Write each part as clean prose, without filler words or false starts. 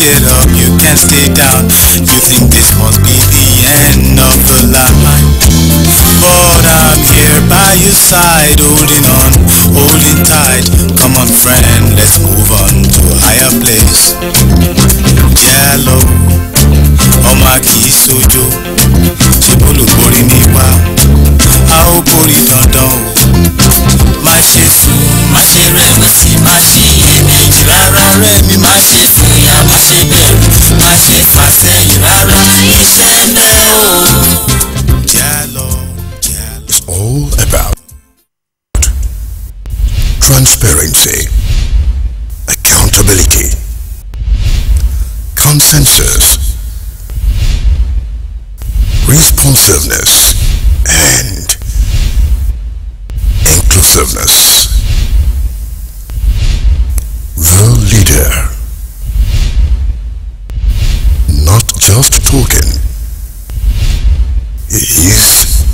it up, you can't stay down. You think this must be the end of the line, but I'm here by your side, holding on, holding tight. Come on friend, let's move on to a higher place. Jello, ọmọ kìí sojo, ṣe bólúborí ní wá, a ó borí dandan o. Má ṣe sùn, má ṣe rẹ̀wẹ̀sì, má ṣe iyèméjì rárá rẹ̀ mi, má ṣe fòyà, má ṣe bẹ̀rù, má ṣe fà sẹ́yìn rárá, ìṣẹ̀lẹ̀ o. Jello. It's all about transparency, accountability, consensus, responsiveness, and inclusiveness. The leader, not just talking, he is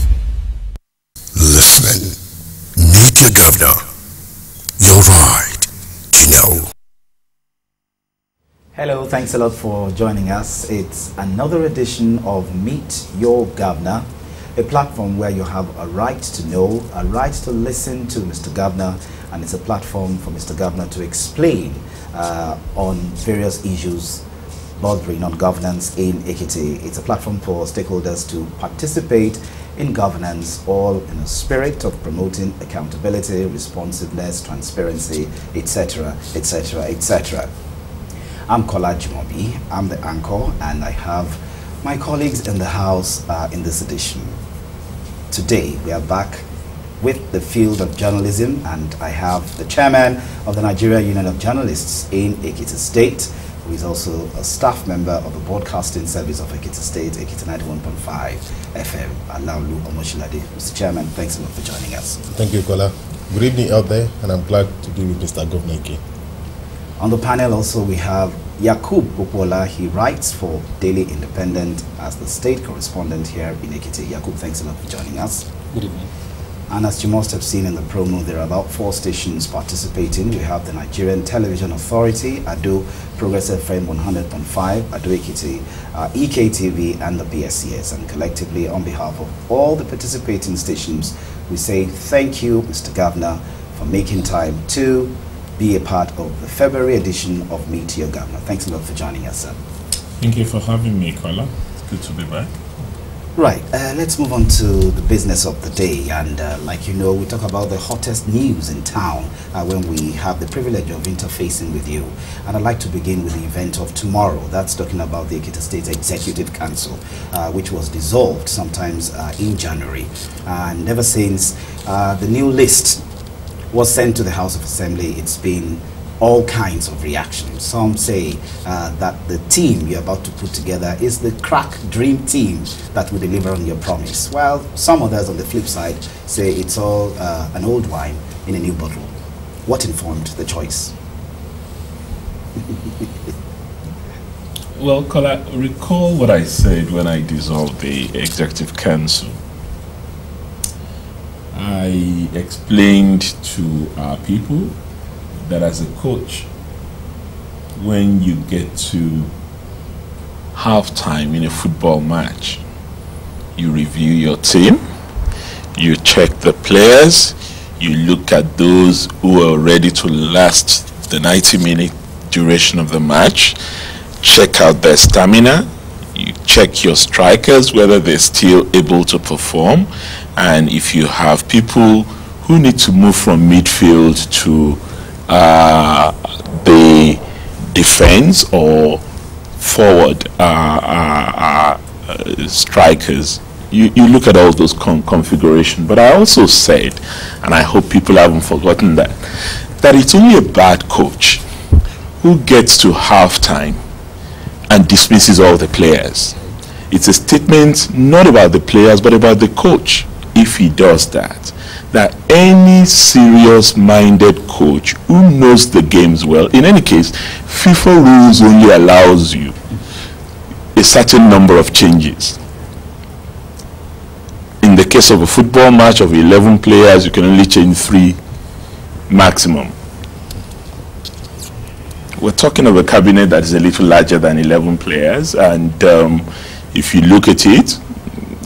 listening. Meet your governor. Your right to know. Hello, thanks a lot for joining us. It's another edition of Meet Your Governor, a platform where you have a right to know, a right to listen to Mr. Governor, and it's a platform for Mr. Governor to explain on various issues bordering on governance in EKTV. It's a platform for stakeholders to participate in governance, all in a spirit of promoting accountability, responsiveness, transparency, etc., etc., etc. I'm Kola Jumobi, I'm the anchor, and I have my colleagues in the house in this edition. Today, we are back with the field of journalism, and I have the chairman of the Nigeria Union of Journalists in Ekiti State, who is also a staff member of the broadcasting service of Ekiti State, Ekiti 91.5 FM, Alaulu Omoshilade. Mr. Chairman, thanks a lot for joining us. Thank you, Kola. Good evening out there, and I'm glad to be with Mr. Governor again. On the panel also we have Yakub Popola. He writes for Daily Independent as the state correspondent here in Ekiti. Yakub, thanks a lot for joining us. Good evening. And as you must have seen in the promo, there are about 4 stations participating. We have the Nigerian Television Authority, Ado Progressive FM 100.5, Ado Ekiti, EKTV, and the PSCS. And collectively, on behalf of all the participating stations, we say thank you, Mr. Governor, for making time to be a part of the February edition of Meet Your Governor. Thanks a lot for joining us, sir. Thank you for having me, Kola. Good to be back. Right, let's move on to the business of the day, and like you know, we talk about the hottest news in town when we have the privilege of interfacing with you. And I'd like to begin with the event of tomorrow. That's talking about the Ekiti State Executive Council, which was dissolved sometimes in January. And ever since the new list was sent to the House of Assembly, it's been all kinds of reactions. Some say that the team you're about to put together is the crack dream team that will deliver on your promise. While some others on the flip side say it's all an old wine in a new bottle. What informed the choice? Well, Kola, recall what I said when I dissolved the Executive Council. I explained to our people that as a coach, when you get to halftime in a football match, you review your team, you check the players, you look at those who are ready to last the 90-minute duration of the match, check out their stamina, you check your strikers, whether they're still able to perform, and if you have people who need to move from midfield to the defense or forward strikers, you look at all those configurations. But I also said, and I hope people haven't forgotten that it's only a bad coach who gets to halftime and dismisses all the players. It's a statement not about the players but about the coach. If he does that any serious-minded coach who knows the games well, in any case, FIFA rules only allows you a certain number of changes. In the case of a football match of 11 players, you can only change 3 maximum. we're talking of a cabinet that is a little larger than 11 players, and if you look at it,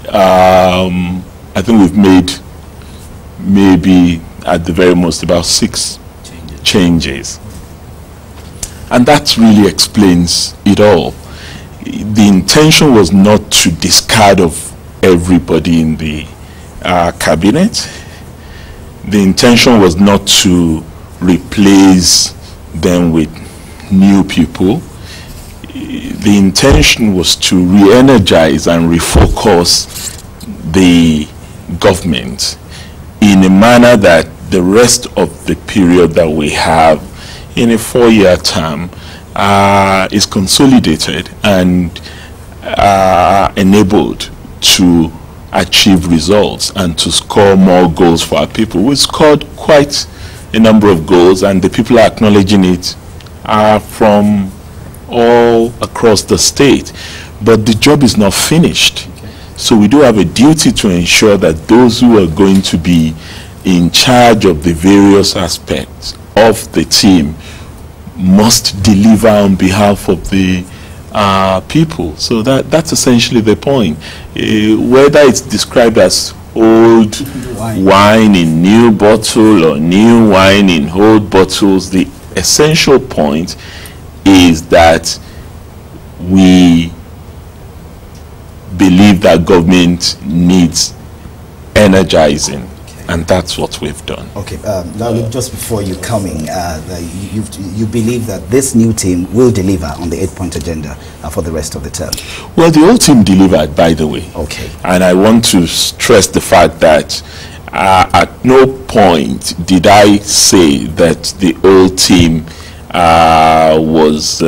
I think we've made maybe at the very most about 6 changes. And that really explains it all. The intention was not to discard of everybody in the cabinet. The intention was not to replace them with new people. The intention was to re-energize and refocus the government in a manner that the rest of the period that we have in a 4-year term is consolidated and enabled to achieve results and to score more goals for our people. We scored quite a number of goals, and the people are acknowledging it from all across the state. But the job is not finished. Okay. So we do have a duty to ensure that those who are going to be in charge of the various aspects of the team must deliver on behalf of the people. So that's essentially the point. Whether it's described as old wine in new bottle or new wine in old bottles, the essential point is that we believe that government needs energizing. And that's what we've done. Okay, now just before you coming, you believe that this new team will deliver on the 8-point agenda for the rest of the term? Well, the old team delivered, by the way. Okay. And I want to stress the fact that at no point did I say that the old team was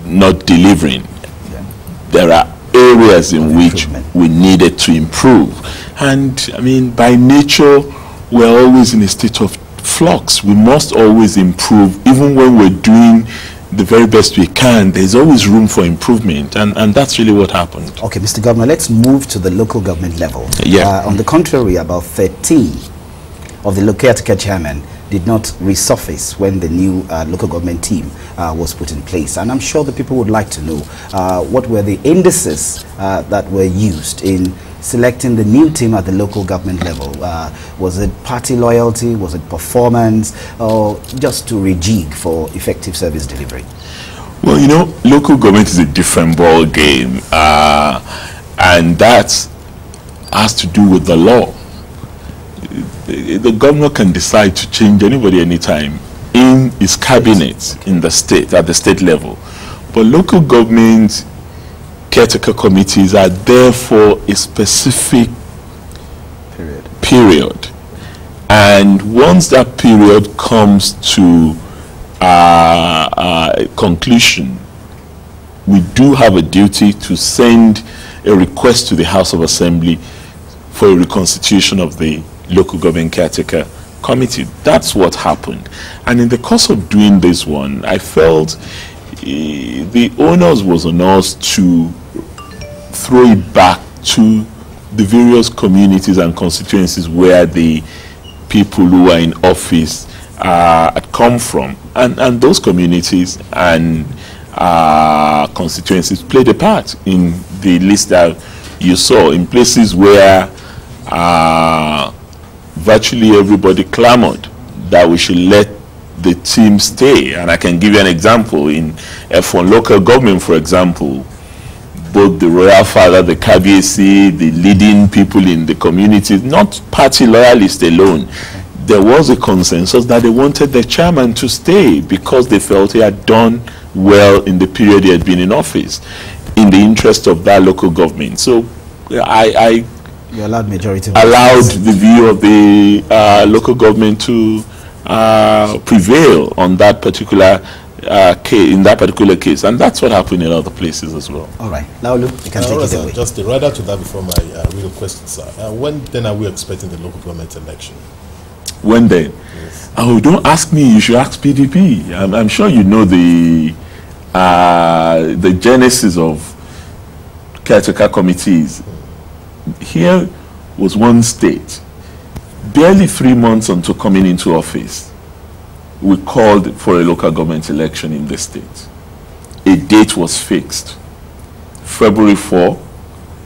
not delivering. Yeah. There are areas in which we needed to improve, and I mean, by nature we're always in a state of flux. We must always improve. Even when we're doing the very best we can, there's always room for improvement, and that's really what happened. Okay, Mr. Governor, let's move to the local government level. Yeah. On the contrary, about 13 of the local chairmen did not resurface when the new local government team was put in place. And I'm sure the people would like to know what were the indices that were used in selecting the new team at the local government level. Was it party loyalty? Was it performance? Or just to rejig for effective service delivery? Well, you know, local government is a different ball game. And that has to do with the law. The governor can decide to change anybody anytime in his cabinet in the state, at the state level. But local government caretaker committees are there for a specific period. And once that period comes to a conclusion, we do have a duty to send a request to the House of Assembly for a reconstitution of the local government caretaker committee. That's what happened. And in the course of doing this one, I felt the onus was on us to throw it back to the various communities and constituencies where the people who are in office had come from. And those communities and constituencies played a part in the list that you saw, in places where virtually everybody clamored that we should let the team stay. And I can give you an example. In F1 local government, for example, both the royal father, the KBC, the leading people in the community, not party loyalists alone, there was a consensus that they wanted the chairman to stay because they felt he had done well in the period he had been in office in the interest of that local government. So you allowed majority the view of the local government to prevail on that particular case, in that particular case, and that's what happened in other places as well. All right, now look, you can take it away. Just rather to that before my real question, sir. When then are we expecting the local government election? When then? Yes. Oh, don't ask me. You should ask PDP. I'm sure you know the genesis of caretaker committees. Here was one state, barely 3 months onto coming into office, we called for a local government election in the state. A date was fixed, February 4,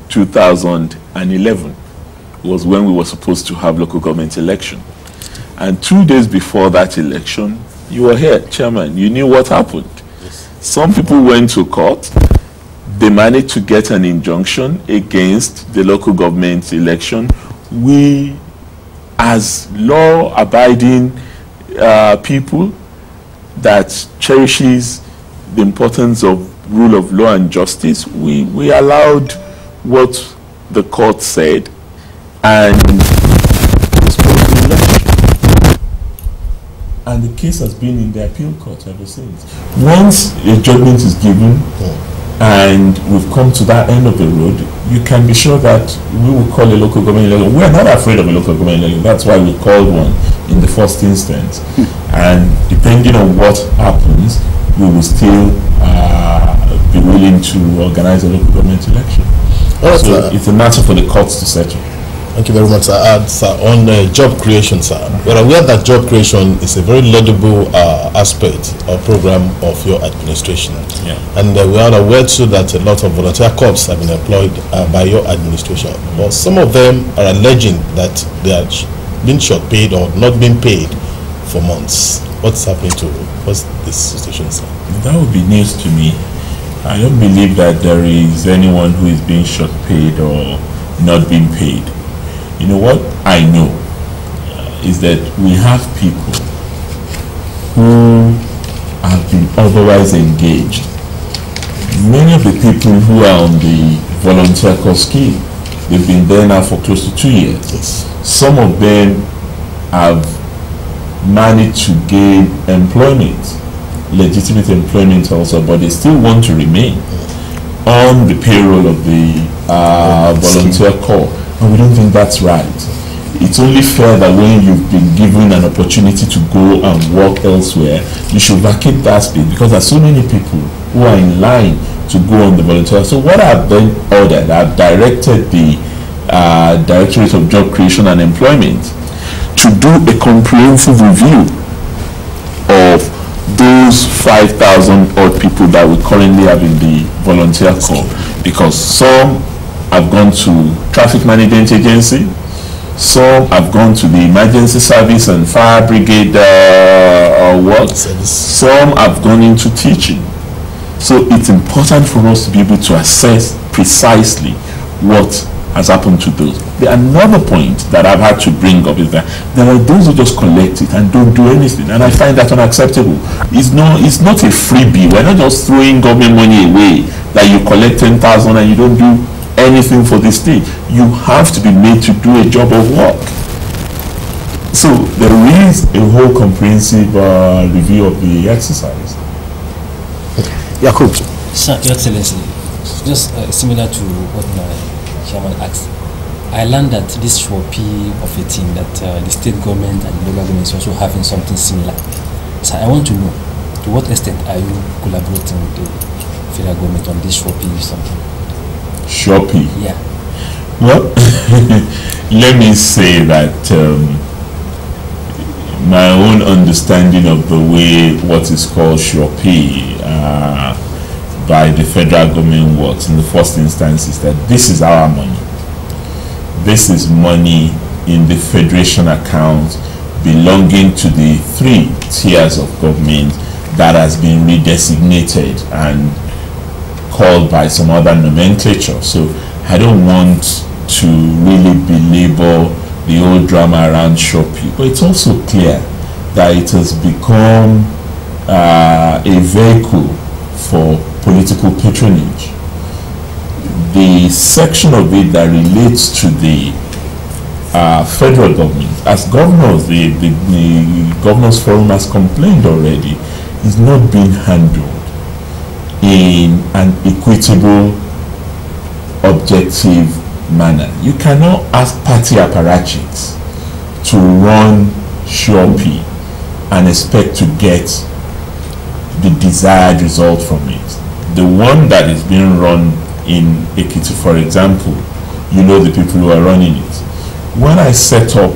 2011 was when we were supposed to have local government election. And 2 days before that election, you were here, Chairman. You knew what happened. Yes. Some people went to court. They managed to get an injunction against the local government election. We, as law-abiding people that cherishes the importance of rule of law and justice, we allowed what the court said and postponed the election. And the case has been in the appeal court ever since. Once a judgment is given and we've come to that end of the road, you can be sure that we will call a local government election. We're not afraid of a local government election. That's why we called one in the first instance. And depending on what happens, we will still be willing to organize a local government election. Right, so it's a matter for the courts to settle. Thank you very much, sir. On job creation, sir, we're aware that job creation is a very laudable aspect or program of your administration. Yeah. And we are aware too that a lot of volunteer corps have been employed by your administration. But some of them are alleging that they are being short paid or not being paid for months. What's happening to what's this situation, sir? That would be news to me. I don't believe that there is anyone who is being short paid or not being paid. You know what I know is that we have people who have been otherwise engaged. Many of the people who are on the volunteer corps scheme, they've been there now for close to 2 years. Yes. Some of them have managed to gain employment, legitimate employment also, but they still want to remain on the payroll of the volunteer corps. And we don't think that's right. It's only fair that when you've been given an opportunity to go and work elsewhere, you should vacate that space, because there's so many people who are in line to go on the volunteer. So what I've then ordered, I've directed the Directorate of Job Creation and Employment to do a comprehensive review of those 5,000 odd people that we currently have in the volunteer corps, because some have gone to traffic management agency, some have gone to the emergency service and fire brigade work, some have gone into teaching. So it's important for us to be able to assess precisely what has happened to those. Another point that I've had to bring up is that there are those who just collect it and don't do anything, and I find that unacceptable. It's not a freebie. We're not just throwing government money away, that you collect 10,000 and you don't do anything for the state. You have to be made to do a job of work. So there is a whole comprehensive review of the exercise. Yakub. Sir, Your Excellency, just similar to what my chairman asked, I learned that this should be of a team that the state government and the local government is also having something similar. So I want to know, to what extent are you collaborating with the federal government on this Shopee something? Shopee? Yeah. Well, let me say that my own understanding of the way what is called Shopee by the federal government works in the first instance is that this is our money. This is money in the federation account belonging to the 3 tiers of government that has been redesignated and called by some other nomenclature. So I don't want to really belabor the old drama around Shopee, but it's also clear that it has become a vehicle for political patronage. The section of it that relates to the federal government, as governors, the Governors Forum has complained already, is not being handled in an equitable, objective manner. You cannot ask party apparatchiks to run Shopee and expect to get the desired result from it. The one that is being run in Ekiti, for example, you know the people who are running it. When I set up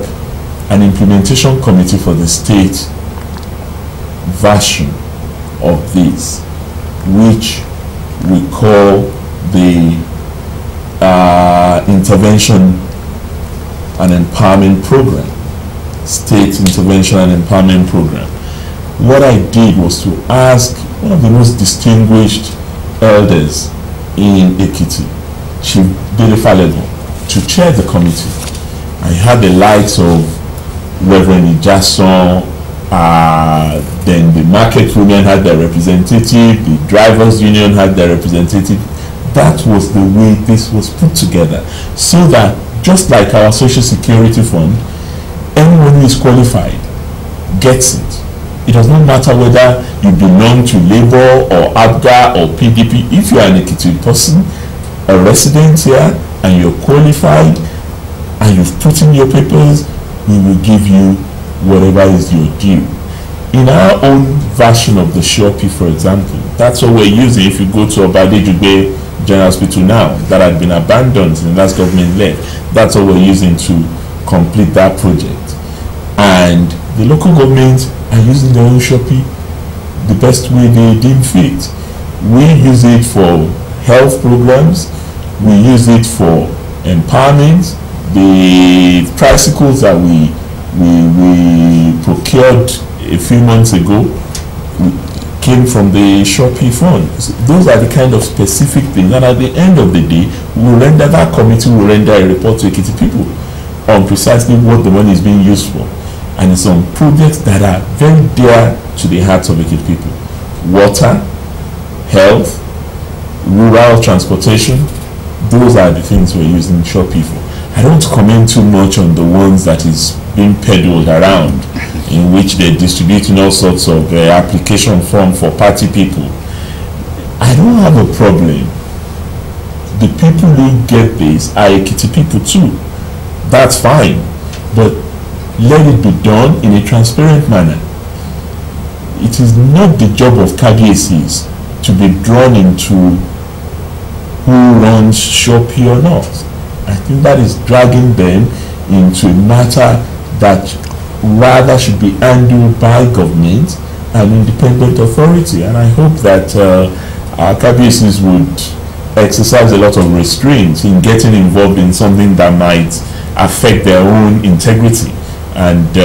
an implementation committee for the state version of this, which we call the intervention and empowerment program, state intervention and empowerment program. What I did was to ask one of the most distinguished elders in Ekiti, Chief Belefalebo, to chair the committee. I had the likes of Reverend Ijason, then the market women had their representative, the drivers union had their representative. That was the way this was put together, so that just like our social security fund, anyone who is qualified gets it. It does not matter whether you belong to Labour or ABGA or PDP. If you are an Ekiti person, a resident here, and you're qualified and you've put in your papers, we will give you whatever is your due. In our own version of the Shopi, for example, that's what we're using. If you go to Obadejugbe General Hospital now, that had been abandoned in the last government left, that's what we're using to complete that project. And the local governments are using their own Shopi the best way they deem fit. We use it for health programs, we use it for empowerment. The tricycles that we procured a few months ago came from the Shopi fund. So those are the kind of specific things, and at the end of the day, that committee will render a report to Ekiti people on precisely what the money is being used for. And it's on projects that are very dear to the hearts of Ekiti people. Water, health, rural transportation, those are the things we're using Shopi for. I don't comment too much on the ones that is being peddled around, in which they're distributing all sorts of application form for party people. I don't have a problem. The people who get this are Ekiti people too. That's fine. But let it be done in a transparent manner. It is not the job of KDACs to be drawn into who runs Shopi or not. I think that is dragging them into a matter that rather should be handled by government and independent authority. And I hope that our KDACs would exercise a lot of restraint in getting involved in something that might affect their own integrity and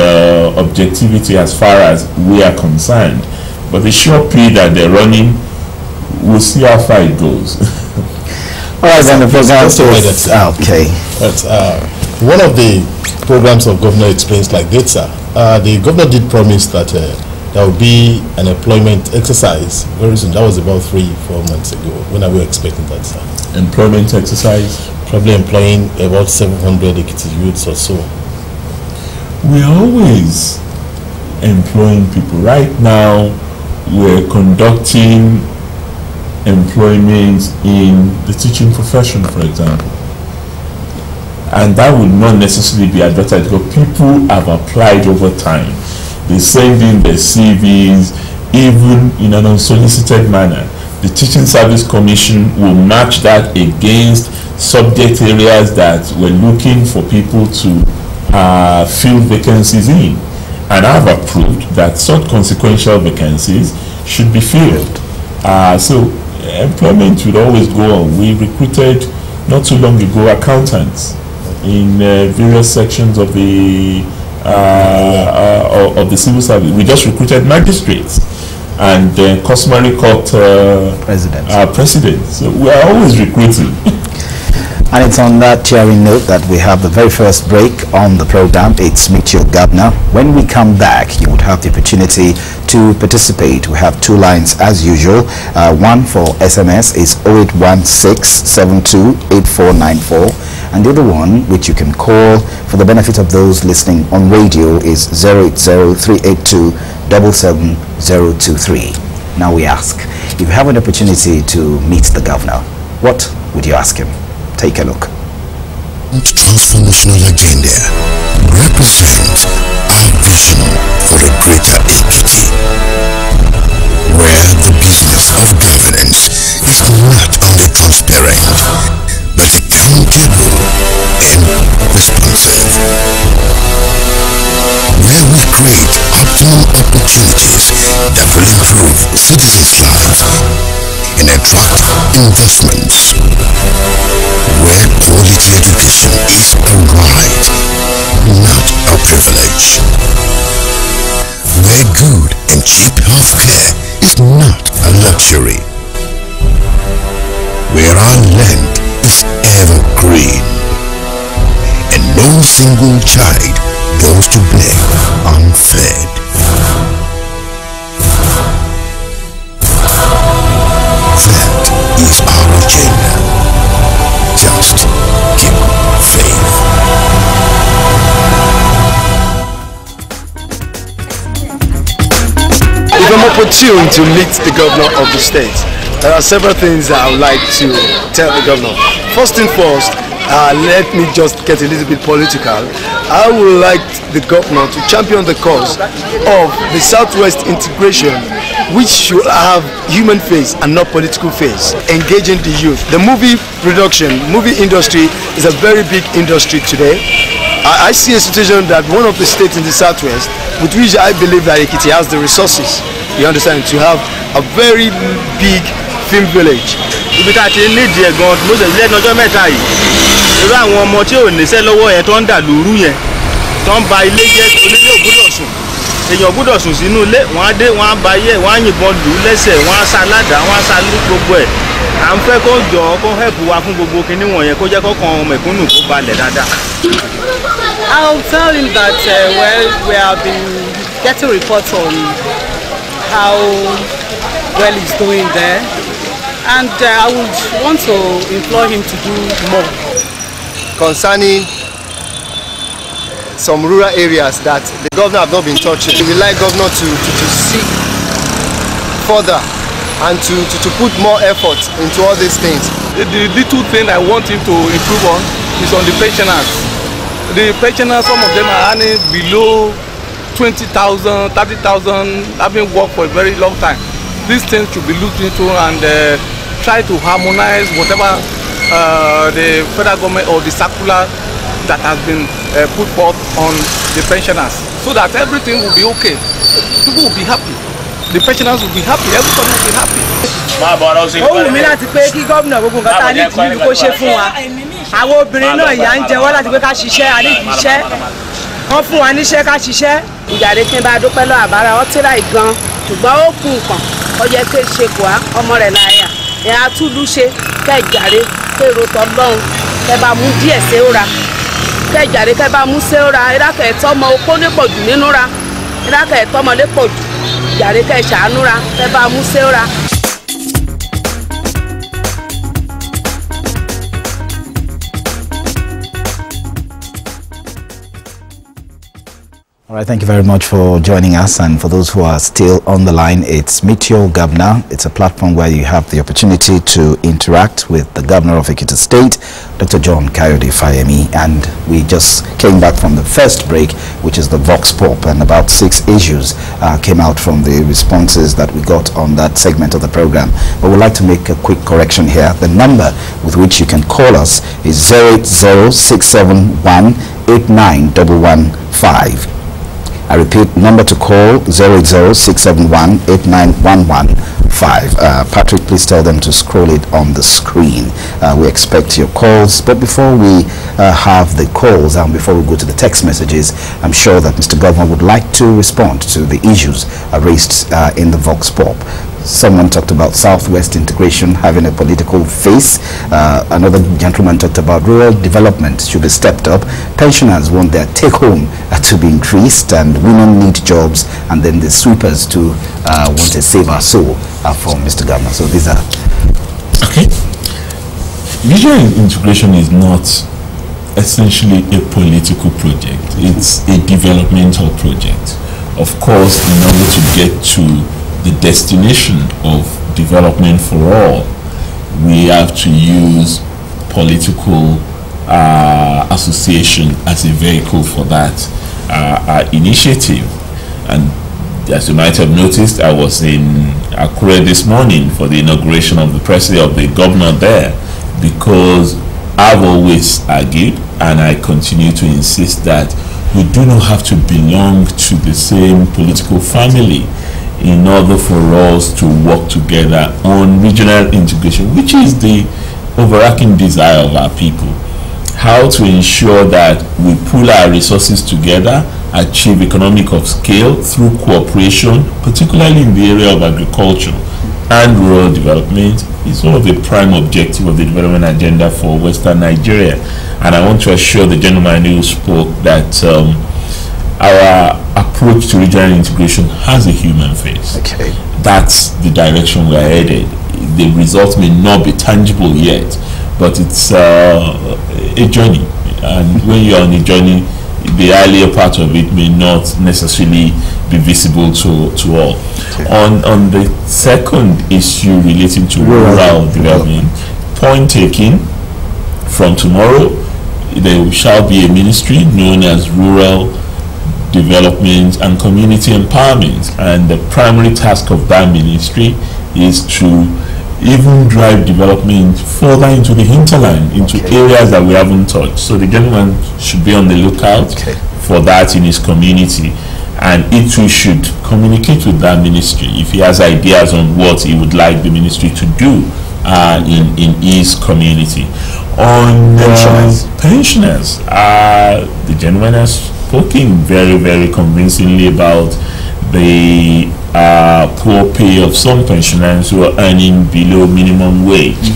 objectivity as far as we are concerned. But the Shopi that they're running, we'll see how far it goes. All right, then the program is okay. But one of the programs of Governor explains like this, sir. The governor did promise that there will be an employment exercise very soon. That was about 3-4 months ago. When are we expecting that, sir? Employment exercise? Probably employing about 700 Ekiti youths or so. We're always employing people. Right now, we're conducting employment in the teaching profession, for example. And that would not necessarily be advertised, because people have applied over time. They send in their CVs, even in an unsolicited manner. The Teaching Service Commission will match that against subject areas that we're looking for people to fill vacancies in. And I've approved that such consequential vacancies should be filled. So employment would always go on. We recruited not too long ago accountants in various sections of the civil service. We just recruited magistrates and customary court presidents. So we are always recruiting. And it's on that cheering note that we have the very first break on the program. It's Meet Your Governor. When we come back, you would have the opportunity to participate. We have two lines as usual. One for SMS is 0816728494, and the other one, which you can call for the benefit of those listening on radio, is 08038277023. Now we ask, if you have an opportunity to meet the governor, what would you ask him? Take a look. Transformational agenda represents our vision for a greater equity, where the business of governance is not only transparent, but accountable and responsive, where we create optimum opportunities citizens' life and attract investments. Where quality education is a right, not a privilege. Where good and cheap healthcare is not a luxury. Where our land is evergreen and no single child goes to bed unfed. That is our agenda. Just keep faith. If I'm opportune to meet the governor of the state, there are several things that I would like to tell the governor. First thing first, let me just get a little bit political. I would like the governor to champion the cause of the Southwest integration, which should have human face and not political face, engaging the youth. The movie production, movie industry is a very big industry today. I see a situation that one of the states in the Southwest, with which I believe that EKTV has the resources, you understand, to have a very big film village. Ibi tá ti nídìí ẹ̀ gan mo ṣe lẹ́nu ọjọ́ mẹ́ta yìí irú àwọn ọmọ tí ò níṣẹ́ lọ́wọ́ yẹn tó ń dà lóru yẹn tó ń ba ilé jẹ́ onílé ò gbọ́dọ̀ sùn èèyàn gbọ́dọ̀ sùn sínú ilé wọ́n á dé wọ́n á ba ayé wọ́n á yìnbọn lù ú lẹ́sẹ̀ wọ́n á sa ládàá wọ́n á sa lú gbogbo ẹ̀ à ń fẹ́ kó jọ kó help wa fún gbogbo kinní wọ̀nyẹn kó jẹ́ kọ́kàn mẹ̀kúnnù kó balẹ̀ dáadáa. I'll tell him that we have been getting reports on how well he's doing there. And I would want to implore him to do more. Concerning some rural areas that the governor have not been touching, we would like governor to seek further and to put more effort into all these things. The little thing I want him to improve on is on the pensioners. The pensioners, some of them are earning below 20,000, 30,000, having worked for a very long time. These things should be looked into and try to harmonize whatever the federal government or the circular that has been put forth on the pensioners, so that everything will be okay. People will be happy. The pensioners will be happy. Everybody will be happy. Ó wù mí láti pé kí gómìnà gbogbo nǹkan tá a ní ìdílé kó ṣe fún wa. Àwọn obìnrin náà ìyà ń jẹ wọ́n láti pé ká ṣiṣẹ́ àníjì iṣẹ́. Wọ́n fún wa níṣẹ́ ká ṣiṣẹ́. Ìjàre tí ń bá dúpẹ́ lọ àbára ó tíra ìgan ṣùgbọ́n ó kú nǹkan ó yẹ kí ṣe kù á ọmọ rẹ̀ láyà. Ẹ̀ á túlú ṣe kẹ́ ìjàre kérò tọ́lọ́run kẹ́ bá mú díẹ̀ ṣe ó ra. Kẹ́ ìjàre kẹ́ bá mú ṣe ó ra. Ìdákẹ́ ẹ̀tọ́ ọmọ okó lè pọ̀ jù nínú ra. Ìdákẹ́ ẹ̀tọ́ ọmọ lè pọ̀ jù. Ìjàre kẹ́ ṣàánú ra kẹ́ bá mú ṣe ó ra. All right, thank you very much for joining us. And for those who are still on the line, it's Meet Your Governor. It's a platform where you have the opportunity to interact with the Governor of Ekiti State, Dr. John Kayode Fayemi. And we just came back from the first break, which is the Vox Pop, and about 6 issues came out from the responses that we got on that segment of the program. But we'd like to make a quick correction here. The number with which you can call us is 080-671-89115. I repeat, number to call 080-671-89115. Patrick, please tell them to scroll it on the screen. We expect your calls. But before we have the calls and before we go to the text messages, I'm sure that Mr. Governor would like to respond to the issues raised in the Vox Pop. Someone talked about Southwest integration having a political face. Another gentleman talked about rural development should be stepped up. Pensioners want their take-home to be increased, and women need jobs, and then the sweepers to want to save our soul for Mr. Governor. So these are... Okay. Regional integration is not essentially a political project. It's a developmental project. Of course, in order to get to the destination of development for all, we have to use political association as a vehicle for that initiative. And as you might have noticed, I was in Akure this morning for the inauguration of the president of the governor there, because I've always argued, and I continue to insist, that we do not have to belong to the same political family in order for us to work together on regional integration, which is the overarching desire of our people. How to ensure that we pull our resources together, achieve economic of scale through cooperation, particularly in the area of agriculture and rural development, is one of the prime objectives of the development agenda for Western Nigeria. And I want to assure the gentleman who spoke that our approach to regional integration has a human face. Okay. That's the direction we are headed. The results may not be tangible yet, but it's a journey. And when you're on a journey, the earlier part of it may not necessarily be visible to all. Okay. On the second issue relating to rural development, point taken, from tomorrow there shall be a ministry known as Rural Development and Community Empowerment, and the primary task of that ministry is to even drive development further into the hinterland, into areas that we haven't touched. So the gentleman should be on the lookout for that in his community, and it too should communicate with that ministry if he has ideas on what he would like the ministry to do in his community. On pensioners, the gentleman has spoken very, very convincingly about the poor pay of some pensioners who are earning below minimum wage.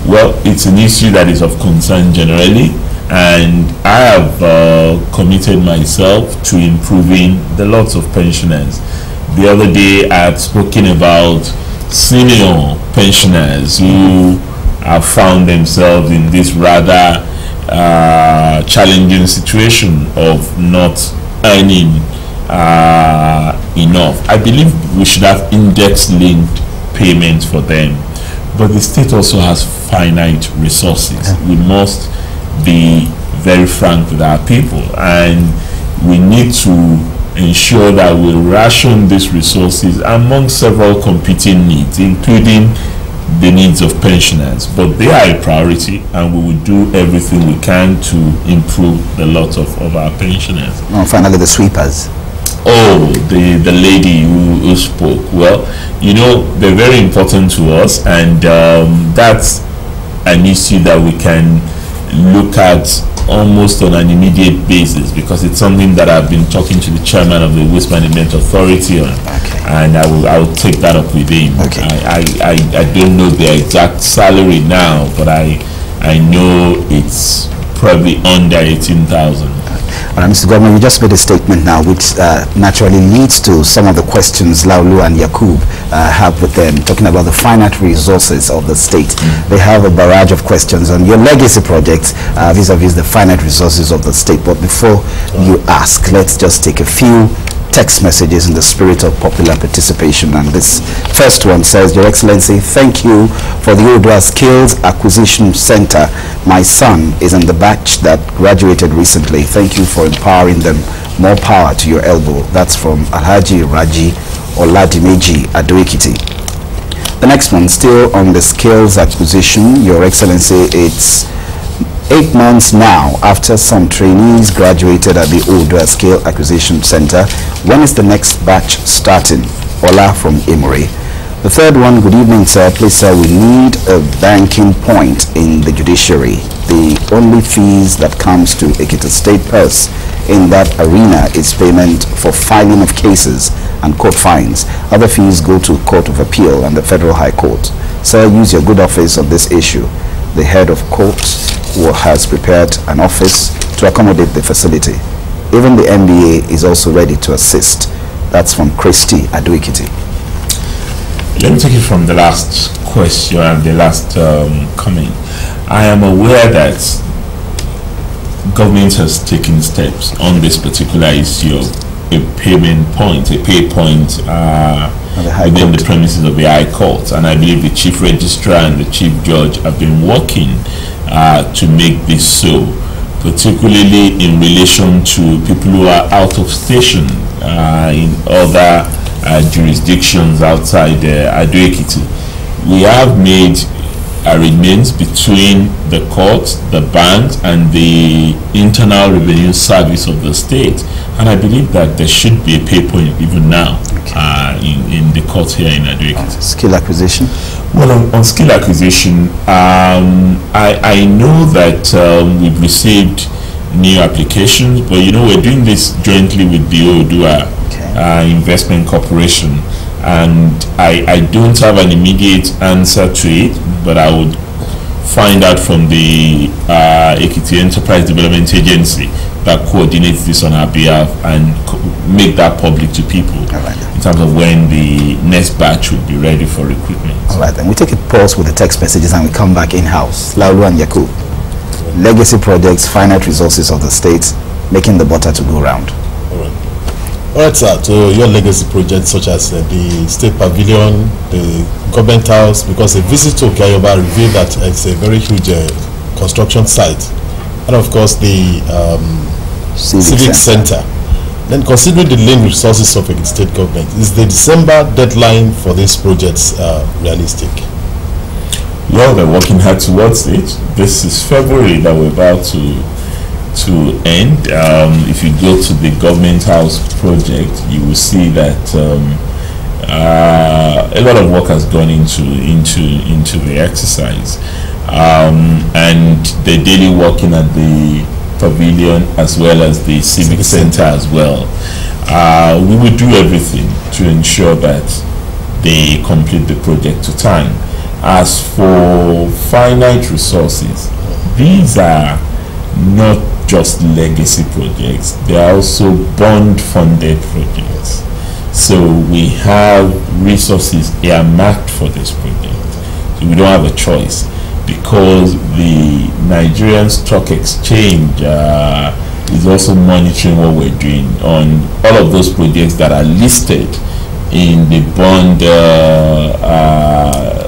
Well, it's an issue that is of concern generally, and I have committed myself to improving the lots of pensioners. The other day I had spoken about senior pensioners who have found themselves in this rather challenging situation of not earning enough. I believe we should have index-linked payments for them, but the state also has finite resources. We must be very frank with our people, and we need to ensure that we ration these resources among several competing needs, including the needs of pensioners. But they are a priority, and we will do everything we can to improve the lot of our pensioners. Oh, finally, the sweepers. Oh, the lady who spoke. Well, you know, they're very important to us, and that's an issue that we can look at almost on an immediate basis, because it's something that I've been talking to the chairman of the Waste Management Authority on, and I will take that up with him. I don't know the exact salary now, but I know it's probably under 18,000. Mr. Governor, you just made a statement now which naturally leads to some of the questions Laulu and Yakub have with them, talking about the finite resources of the state. They have a barrage of questions on your legacy projects vis-a-vis the finite resources of the state. But before you ask, let's just take a few text messages in the spirit of popular participation. And this first one says, Your Excellency, thank you for the Odua Skills Acquisition Center. My son is in the batch that graduated recently. Thank you for empowering them. More power to your elbow. That's from Alhaji Raji Oladimeji Adoekiti. The next one, still on the skills acquisition. Your Excellency, it's 8 months now after some trainees graduated at the Odua Skill Acquisition Center. When is the next batch starting? Ola from Emory. The third one, good evening, sir. Please, sir, we need a banking point in the judiciary. The only fees that comes to Ekiti State purse in that arena is payment for filing of cases and court fines. Other fees go to Court of Appeal and the Federal High Court. Sir, use your good office on this issue. The head of court has prepared an office to accommodate the facility. Even the MBA is also ready to assist. That's from Christy Aduikiti. Let me take it from the last question and the last comment. I am aware that government has taken steps on this particular issue of a payment point, a pay point within the premises of the High Court, and I believe the Chief Registrar and the Chief Judge have been working to make this so, particularly in relation to people who are out of station in other jurisdictions outside Ado-Ekiti. We have made arrangements between the courts, the banks, and the Internal Revenue Service of the state, and I believe that there should be a pay point even now. in the court here in Ado-Ekiti. Skill acquisition? Well, on skill acquisition, I know that we've received new applications, but we're doing this jointly with the Odua Investment Corporation, and I don't have an immediate answer to it, but I would find out from the Ekiti Enterprise Development Agency that coordinates this on our behalf and make that public to people in terms of when the next batch will be ready for recruitment. All right, then we take a pause with the text messages and we come back in-house. Laulu and Yakub, legacy projects, finite resources of the state, making the butter to go round. All right, sir. So your legacy projects such as the State Pavilion, the Government House, because a visit to Kayoba revealed that it's a very huge construction site, and of course the Civic Center. Then, considering the limited resources of the state government, is the December deadline for these projects realistic? Well, they're working hard towards it. This is February that we're about to end. If you go to the Government House project, you will see that a lot of work has gone into the exercise, and they're daily working at the Pavilion as well as the Civic Center as well. We will do everything to ensure that they complete the project to time. As for finite resources, these are not just legacy projects, they are also bond funded projects. So we have resources earmarked for this project. So we don't have a choice, because the Nigerian Stock Exchange is also monitoring what we're doing on all of those projects that are listed in the bond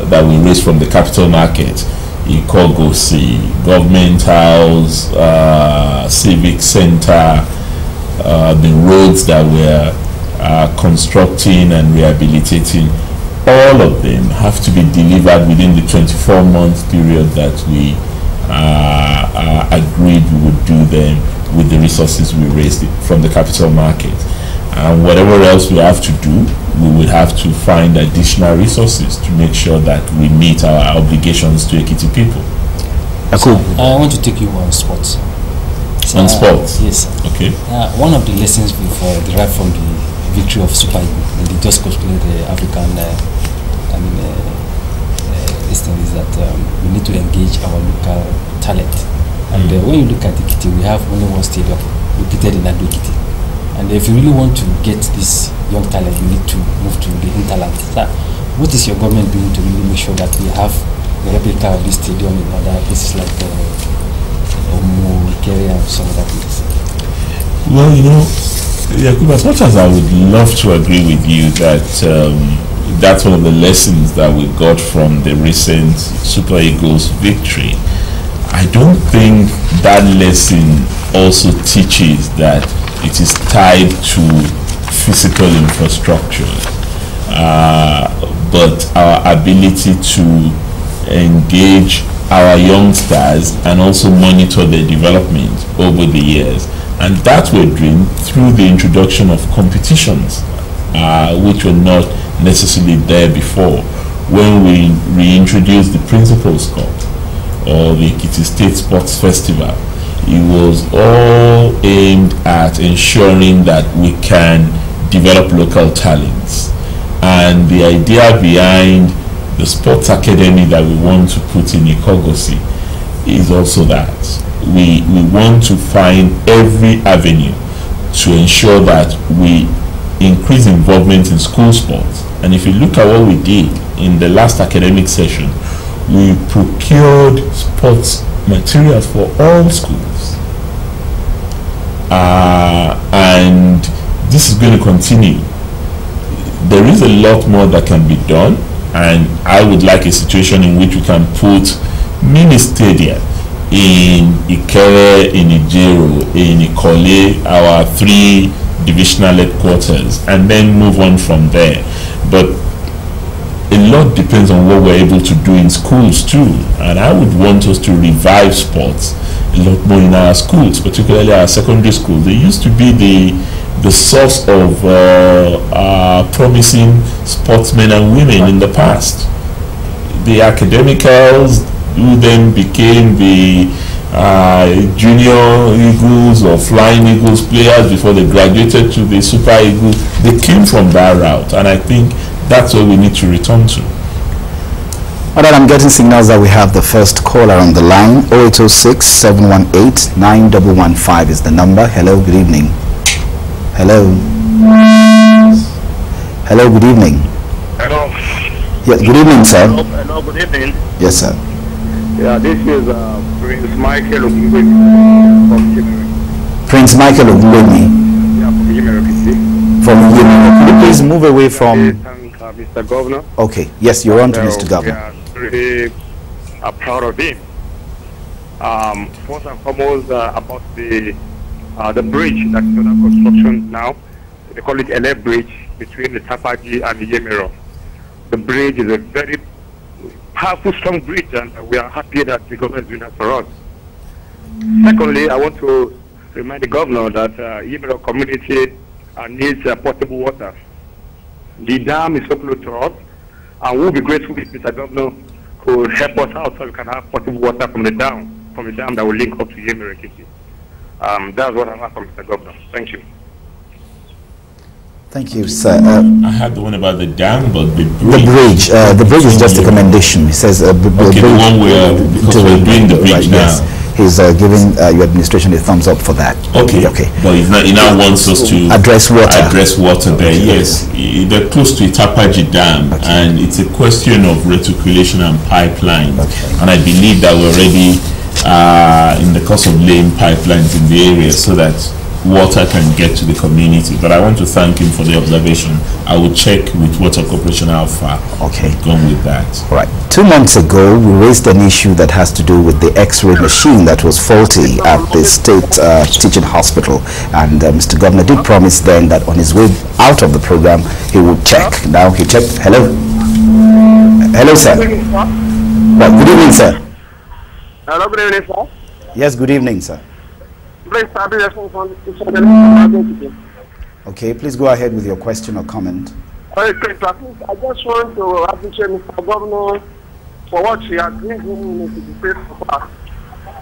that we raised from the capital market. Ikogosi, Government House, Civic Center, the roads that we're constructing and rehabilitating, all of them have to be delivered within the 24-month period that we agreed we would do them with the resources we raised from the capital market. And whatever else we have to do, we will have to find additional resources to make sure that we meet our obligations to Ekiti people. So, I want to take you on sports. So, on sports? Yes. Okay. One of the lessons we've derived from the victory of Super Eagles and the just concluded the African this thing is that we need to engage our local talent. And when you look at Ekiti, we have only one stadium located in Ado-Ekiti. And if you really want to get this young talent, you need to move to the hinterland. So, what is your government doing to really make sure that we have the replica of this stadium in other places like Omo, Ikere, and some other places? Well, Yakub, as much as I would love to agree with you that that's one of the lessons that we got from the recent Super Eagles victory, I don't think that lesson also teaches that it is tied to physical infrastructure, but our ability to engage our youngsters and also monitor their development over the years. And that we're doing through the introduction of competitions, which were not necessarily there before. When we reintroduced the Principals Cup or the Ekiti State Sports Festival, it was all aimed at ensuring that we can develop local talents. And the idea behind the sports academy that we want to put in Ikogosi is also that we want to find every avenue to ensure that we increase involvement in school sports. And if you look at what we did in the last academic session, we procured sports materials for all schools, and this is going to continue. There is a lot more that can be done, and I would like a situation in which we can put mini stadia in Ikere, in Ijero, in Ikole, our 3 divisional headquarters, and then move on from there. But a lot depends on what we're able to do in schools too, and I would want us to revive sports a lot more in our schools, particularly our secondary schools. They used to be the the source of promising sportsmen and women in the past. The academicals who then became the junior Eagles or Flying Eagles players before they graduated to the Super Eagles, they came from that route, and I think that's what we need to return to. All right, I'm getting signals that we have the first caller on the line. 0806-718-9115 is the number. Hello, good evening. Hello. Hello, good evening. Hello. Yes, good evening, sir. Hello, good evening. Yes, sir. Yeah, this is Prince Michael Ogungwe from Yemen. Prince Michael Ogungwe. Yeah, from Yemen. From Yemen. Could you please move away from... Thank Mr. Governor. Okay, yes, you're on to Mr. Governor. We are really proud of him. First and foremost, about the bridge that's under construction now. They call it LA Bridge between the Tapaji and the Yemero. The bridge is a very powerful, strong bridge, and we are happy that the government is doing that for us. Secondly, I want to remind the governor that Yemero community needs potable water. The dam is so close to us, and we'll be grateful if Mr. Governor could help us out so we can have potable water from the dam that will link up to Yemero Kitty. That's what I'm asking Mr. Governor. Thank you. Thank you, sir. I had the one about the dam, but the bridge. The bridge is just a commendation. He says the the one where, because we're doing the bridge now. Yes. He's giving your administration a thumbs up for that. Okay. But he now wants us to address water. There. Yes. They're close to Itapaji Dam, and it's a question of reticulation and pipeline. And I believe that we're already in the course of laying pipelines in the area so that water can get to the community. But I want to thank him for the observation. I will check with Water Corporation how far we've gone with that. All right. 2 months ago, we raised an issue that has to do with the X-ray machine that was faulty at the state teaching hospital. And Mr. Governor did promise then that on his way out of the program, he would check. Now he checked. Hello. Hello, sir. Well, good evening, sir. Hello, good evening, sir. Yes, good evening, sir. Okay, please go ahead with your question or comment. Okay, so I just want to appreciate Mr. Governor for what he has been doing in the state so far.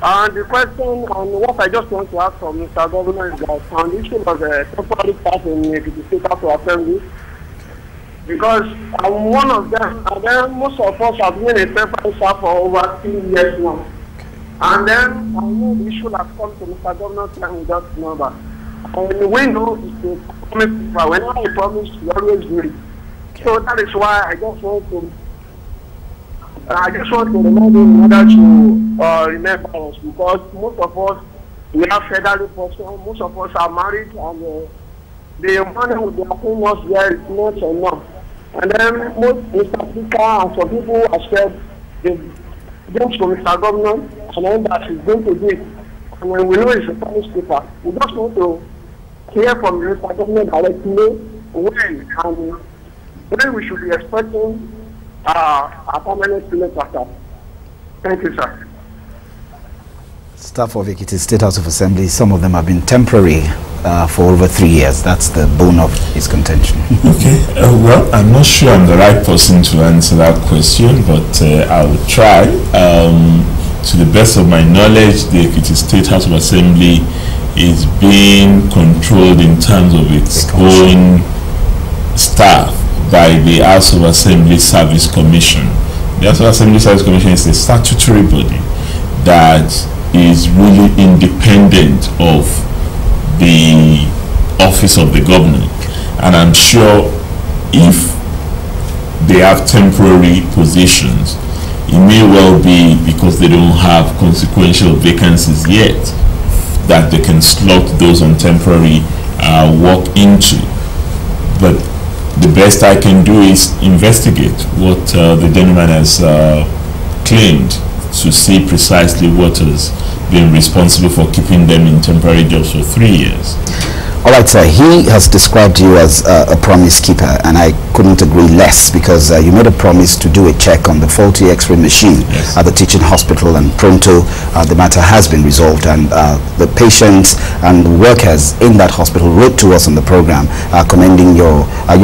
And the question and what I just want to ask from Mr. Governor is that on the issue of the temporary staff in the state House of Assembly, because I'm one of them, and then most of us have been a temporary staff for over 3 years now. And then I know the issue has come to Mr. Governor time without number. And we know it's a promise, but whenever he promise, he always do it. So that is why I just want to remind him in order to remember us, because most of us, we have federal person, most of us are married, and the money will be paying us there is not enough. And then most Mr. Speaker and some people have said they don't to Mr. Governor, and then that he's going to do it. And when we know it's a promise paper, we just want to hear from Mr. Governor directly when we should be expecting a permanent village after. Thank you, sir. Staff of Ekiti State House of Assembly, some of them have been temporary for over 3 years. That's the bone of his contention. Okay, well, I'm not sure I'm the right person to answer that question, but I will try. To the best of my knowledge, the Ekiti State House of Assembly is being controlled in terms of its own staff by the House of Assembly Service Commission. The House of Assembly Service Commission is a statutory body that is really independent of the office of the governor. And I'm sure if they have temporary positions, it may well be because they don't have consequential vacancies yet that they can slot those on temporary work into. But the best I can do is investigate what the gentleman has claimed to see precisely what has been responsible for keeping them in temporary jobs for 3 years. All right, sir. He has described you as a promise keeper, and I couldn't agree less, because you made a promise to do a check on the faulty X-ray machine at the teaching hospital, and pronto the matter has been resolved, and the patients and the workers in that hospital wrote to us on the program commending your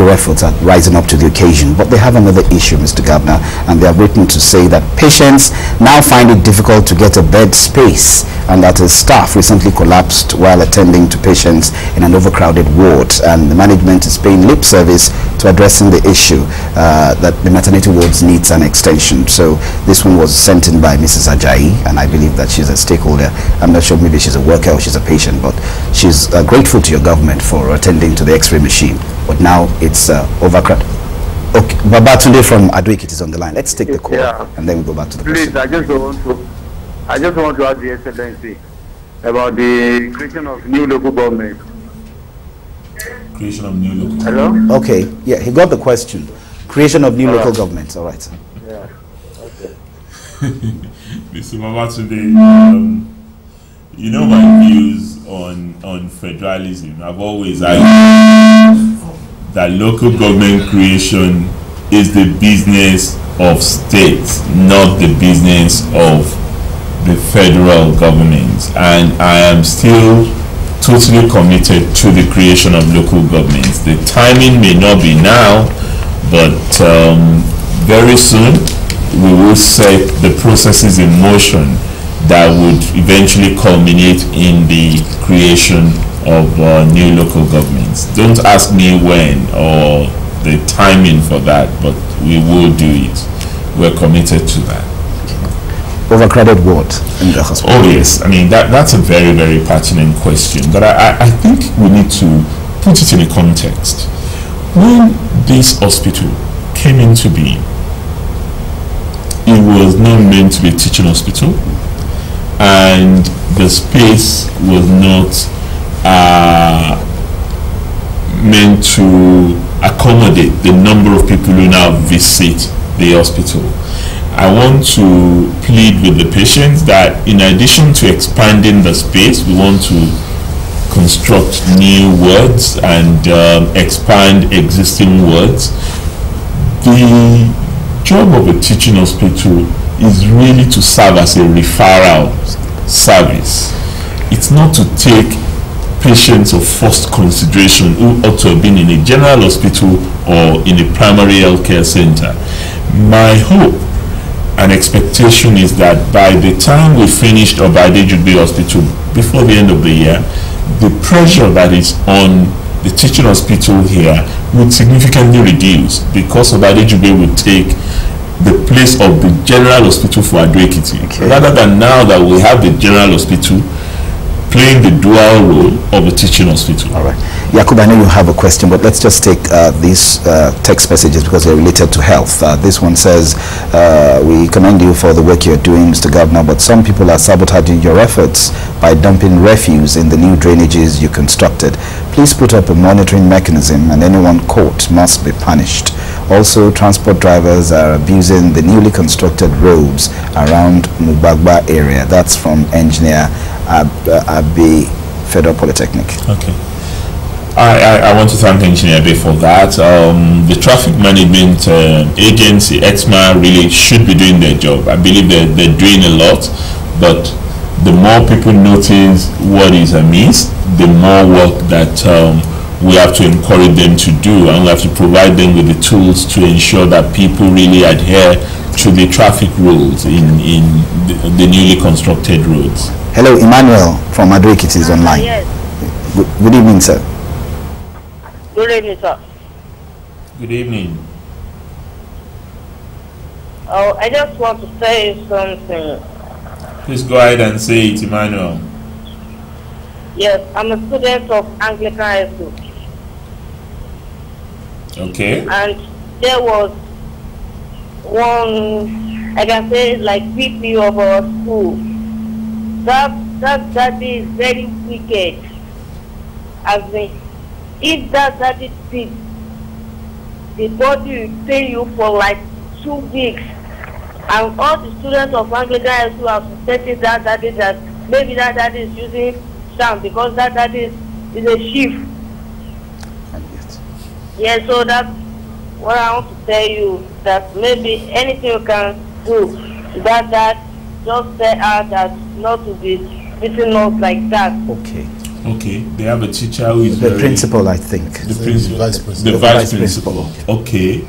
efforts at rising up to the occasion. But they have another issue, Mr. Governor, and they have written to say that patients now find it difficult to get a bed space, and that a staff recently collapsed while attending to patients in an overcrowded ward, and the management is paying lip service to addressing the issue that the maternity wards needs an extension. So this one was sent in by Mrs. Ajayi, and I believe that she's a stakeholder. I'm not sure, maybe she's a worker or she's a patient, but she's grateful to your government for attending to the X-ray machine. But now it's overcrowded. Okay, Babatunde from Adwikit is on the line. Let's take the call, and then we go back to the Please, question. I just want to ask the Excellency about the creation of new local government. Creation of new local. Hello? Okay, yeah, he got the question. Creation of new local governments. All right, sir. Yeah. Okay. Mr. Babatunde, you know my views on federalism. I've always argued that local government creation is the business of states, not the business of the federal government, and I am still totally committed to the creation of local governments. The timing may not be now, but very soon we will set the processes in motion that would eventually culminate in the creation of new local governments. Don't ask me when or the timing for that, but we will do it. We're committed to that. Overcrowded ward in the hospital. Oh yes, I mean that's a very, very pertinent question, but I think we need to put it in a context. When this hospital came into being, it was not meant to be a teaching hospital, and the space was not meant to accommodate the number of people who now visit the hospital. I want to plead with the patients that in addition to expanding the space, we want to construct new wards and expand existing wards. The job of a teaching hospital is really to serve as a referral service. It's not to take patients of first consideration who ought to have been in a general hospital or in a primary health care center. My hope and expectation is that by the time we finished Obadejugbe Hospital before the end of the year, the pressure that is on the teaching hospital here would significantly reduce, because Obadejugbe would take the place of the general hospital for Adwekiti, rather than now that we have the general hospital playing the dual role of a teaching hospital. All right. Yakub, I know you have a question, but let's just take these text messages because they're related to health. This one says, we commend you for the work you're doing, Mr. Governor, but some people are sabotaging your efforts by dumping refuse in the new drainages you constructed. Please put up a monitoring mechanism, and anyone caught must be punished. Also, transport drivers are abusing the newly constructed roads around Mubagba area. That's from engineer Abe Federal Polytechnic. Okay. I want to thank Engineer Abe for that. The traffic management agency, EXMA, really should be doing their job. I believe they're doing a lot, but the more people notice what is amiss, the more work that we have to encourage them to do, and we have to provide them with the tools to ensure that people really adhere to the traffic rules in the newly constructed roads. Hello, Emmanuel from Adwekiti is online. Yes. Good evening, sir. Good evening, sir. Good evening. Oh, I just want to say something. Please go ahead and say it, Emmanuel. Yes, I'm a student of Anglican High School. Okay. And there was one, I can say, like VP of our school. That is very wicked. As in, if that is the body will pay you for like 2 weeks, and all the students of Anglican High School have suspected that maybe that is using sham, because that is is a chief. Yeah, so that's what I want to tell you, that maybe anything you can do, that just tell her that not to be treating us like that. Okay. Okay, they have a teacher who is the principal, I think. The principal, the vice principal. Okay,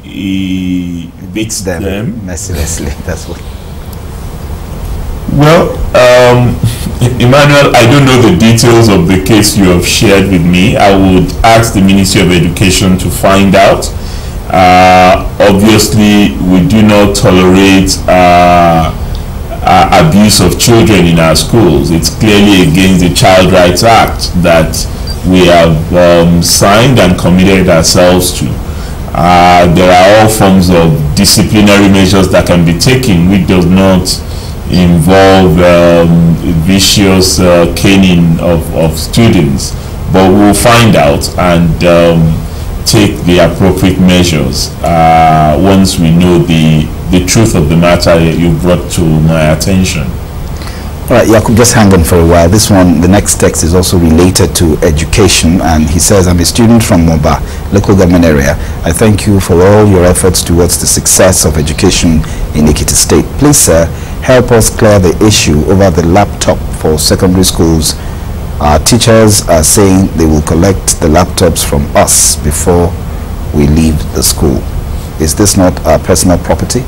he beats them mercilessly. That's what. Well, Emmanuel, I don't know the details of the case you have shared with me. I would ask the Ministry of Education to find out. Obviously, we do not tolerate abuse of children in our schools. It's clearly against the Child Rights Act that we have signed and committed ourselves to. There are all forms of disciplinary measures that can be taken, which does not involve vicious caning of students, but we'll find out and take the appropriate measures once we know the truth of the matter you brought to my attention. All right, Yakub, just hang on for a while. This one, the next text is also related to education, and he says, I'm a student from Moba, local government area. I thank you for all your efforts towards the success of education in Ekiti State. Please, sir, help us clear the issue over the laptop for secondary schools. Our teachers are saying they will collect the laptops from us before we leave the school. Is this not our personal property?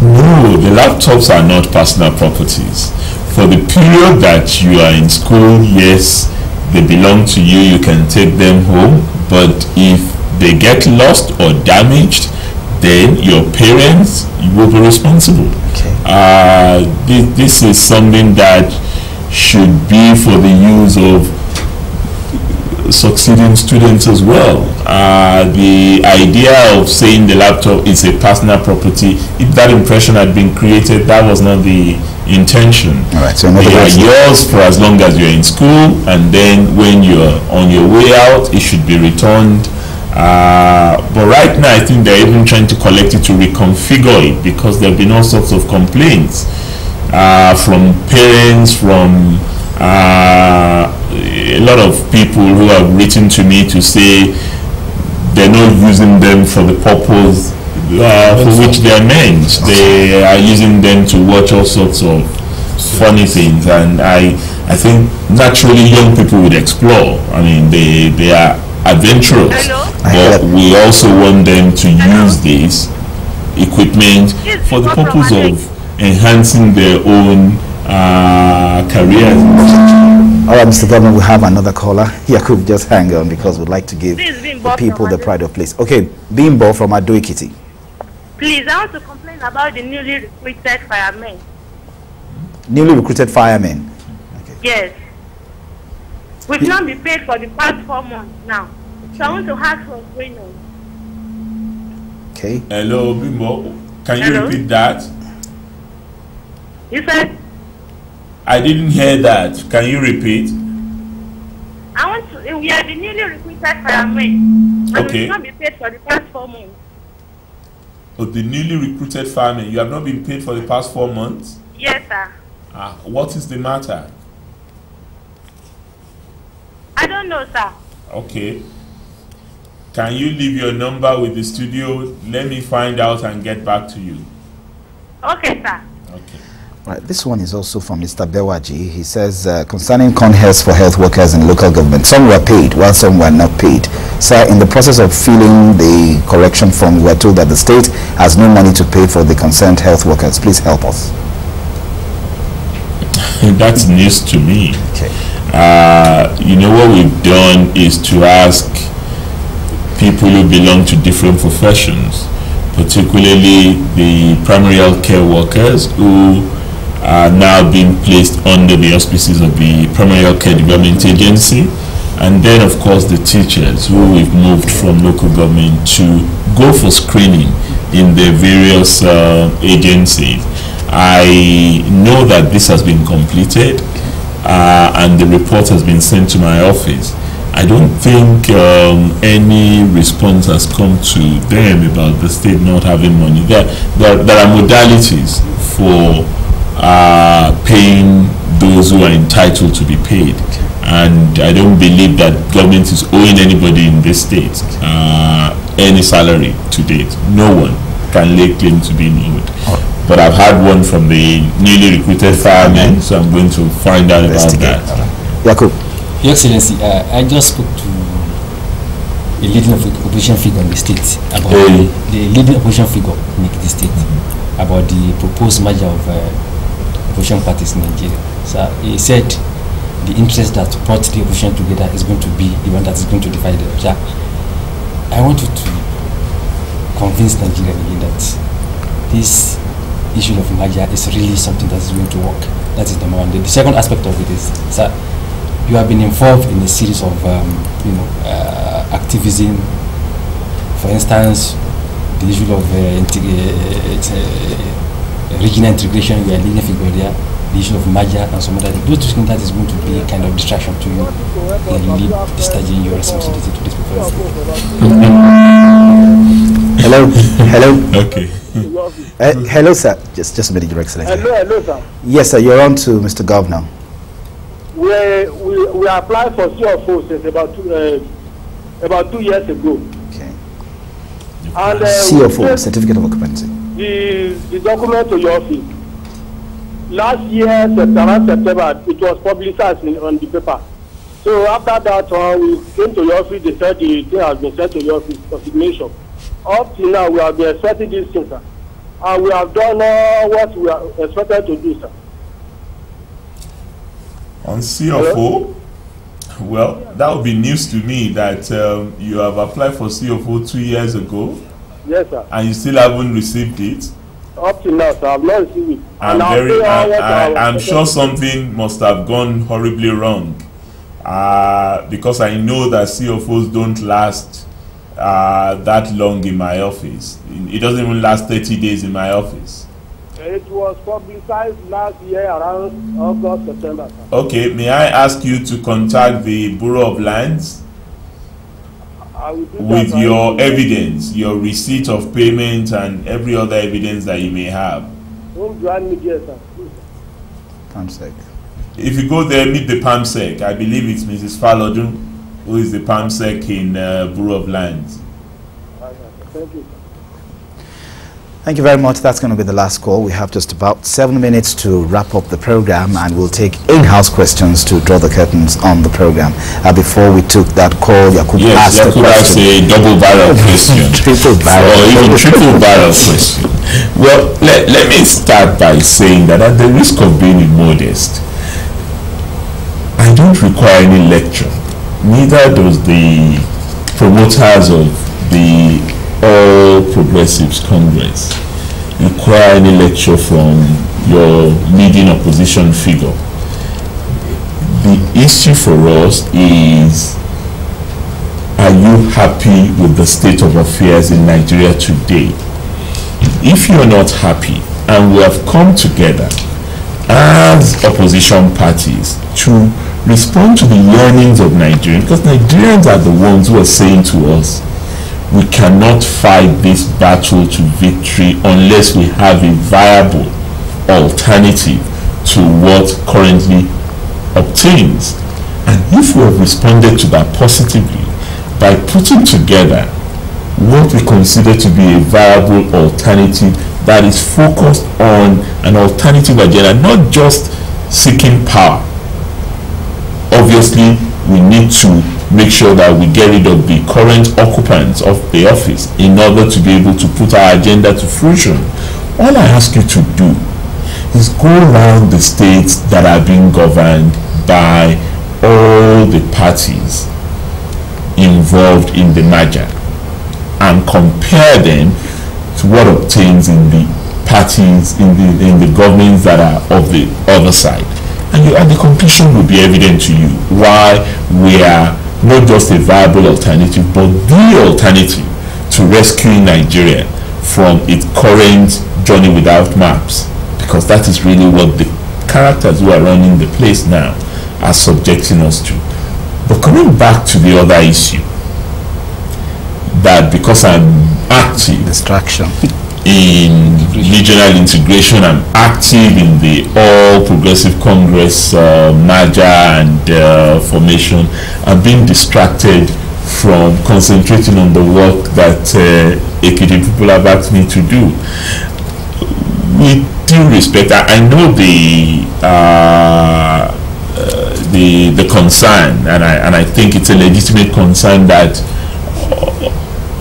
No, the laptops are not personal properties. For the period that you are in school, yes, they belong to you, you can take them home, but if they get lost or damaged, then your parents will be responsible. Okay. This is something that should be for the use of succeeding students as well. The idea of saying the laptop is a personal property, if that impression had been created, that was not the intention. All right, so they are yours for as long as you're in school, and then when you're on your way out, it should be returned. But right now, I think they're even trying to collect it to reconfigure it, because there have been all sorts of complaints from parents, from a lot of people who have written to me to say they're not using them for the purpose for which they are meant. They are using them to watch all sorts of funny things, and I think naturally young people would explore. I mean, they are adventurous. But we also want them to use this equipment for the purpose of enhancing their own careers. All right, Mr. Governor, we have another caller. Yakub, just hang on, because we'd like to give the people the pride of place. Okay, Bimbo from Ado Ekiti. Please, I want to complain about the newly recruited firemen. Newly recruited firemen? Okay. Yes. We've not been paid for the past 4 months now. So I want to ask what's going on. Okay. Hello, Bimbo. Can you repeat that? You said? I didn't hear that. Can you repeat? I want to. We are the newly recruited firemen. And we've not been paid for the past 4 months. Oh, the newly recruited firemen. You have not been paid for the past 4 months? Yes, sir. What is the matter? I don't know, sir. Okay. Can you leave your number with the studio? Let me find out and get back to you. Okay, sir. Okay. Right, this one is also from Mr. Bewaji. He says, concerning conhests for health workers in local government, some were paid while some were not paid. Sir, in the process of filling the correction form, we were told that the state has no money to pay for the concerned health workers. Please help us. That's news to me. Okay. You know, what we've done is to ask people who belong to different professions, particularly the primary health care workers who are now being placed under the auspices of the Primary Health Care Development Agency, and then of course the teachers who we've moved from local government to go for screening in the various agencies. I know that this has been completed and the report has been sent to my office. I don't think any response has come to them about the state not having money. There are modalities for paying those who are entitled to be paid, and I don't believe that government is owing anybody in this state any salary to date. No one can lay claim to being owed. But I've had one from the newly recruited firemen, so I'm going to find out about that. Yakub. Your Excellency, I just spoke to a leading opposition figure in the state about the leading opposition figure in the state about the proposed merger of opposition parties in Nigeria. So he said the interest that brought the opposition together is going to be the one that is going to divide them. So I want you to convince Nigeria that this issue of merger is really something that is going to work. That is number one. The second aspect of it is, sir, you have been involved in a series of activism. For instance, the issue of regional integration, you are leading figure there, the issue of merger and some other things. Those things that is going to be a kind of distraction to you in discharging your responsibility to this people. Hello. Okay. Hello, sir. Just a minute, Your Excellency. Hello, sir. Yes, sir. You're on to Mr. Governor. We applied for CFO since about 2 years ago. Okay. And CFO, Certificate of Occupancy. The document to your office. Last year, September, it was publicized on the paper. So after that, we came to your office. They said the thing has been sent to your office for signature. Up till now, we have been expecting this thing, sir. And we have done what we are expected to do, sir. On CFO, well, that would be news to me that you have applied for CFO 2 years ago. Yes, sir. And you still haven't received it. Up till now, sir, I have not received it. I'm sure something must have gone horribly wrong, because I know that CFOs don't last that long in my office. It doesn't even last 30 days in my office. It was publicized last year around August, September. Sir. Okay, may I ask you to contact the Bureau of Lands with your evidence, your receipt of payment and every other evidence that you may have. Whom do I need here, sir? PAMSEC. If you go there, meet the PAMSEC. I believe it's Mrs. Falodun, who is the PAMSEC in Bureau of Lands. Thank you. Thank you very much. That's going to be the last call. We have just about 7 minutes to wrap up the program, and we'll take in-house questions to draw the curtains on the program. Before we took that call, Yakub asked a question. A double barrel question. Triple barrel. Or even triple barrel question. Well, let me start by saying that at the risk of being immodest, I don't require any lecture. Neither does the promoters of the All Progressives Congress require any lecture from your leading opposition figure. The issue for us is, are you happy with the state of affairs in Nigeria today? If you're not happy, and we have come together as opposition parties to respond to the yearnings of Nigerians, because Nigerians are the ones who are saying to us, we cannot fight this battle to victory unless we have a viable alternative to what currently obtains. And if we have responded to that positively by putting together what we consider to be a viable alternative that is focused on an alternative agenda, not just seeking power. Obviously, we need to make sure that we get rid of the current occupants of the office in order to be able to put our agenda to fruition. All I ask you to do is go around the states that are being governed by all the parties involved in the merger and compare them to what obtains in the parties, in the governments that are of the other side. And the conclusion will be evident to you why we are not just a viable alternative, but the alternative to rescuing Nigeria from its current journey without maps. Because that is really what the characters who are running the place now are subjecting us to. But coming back to the other issue, that because I'm active, distraction, in regional integration. I'm active in the All Progressive Congress merger and formation. I'm being distracted from concentrating on the work that EKTV people have asked me to do. With due respect, I know the concern, and I think it's a legitimate concern that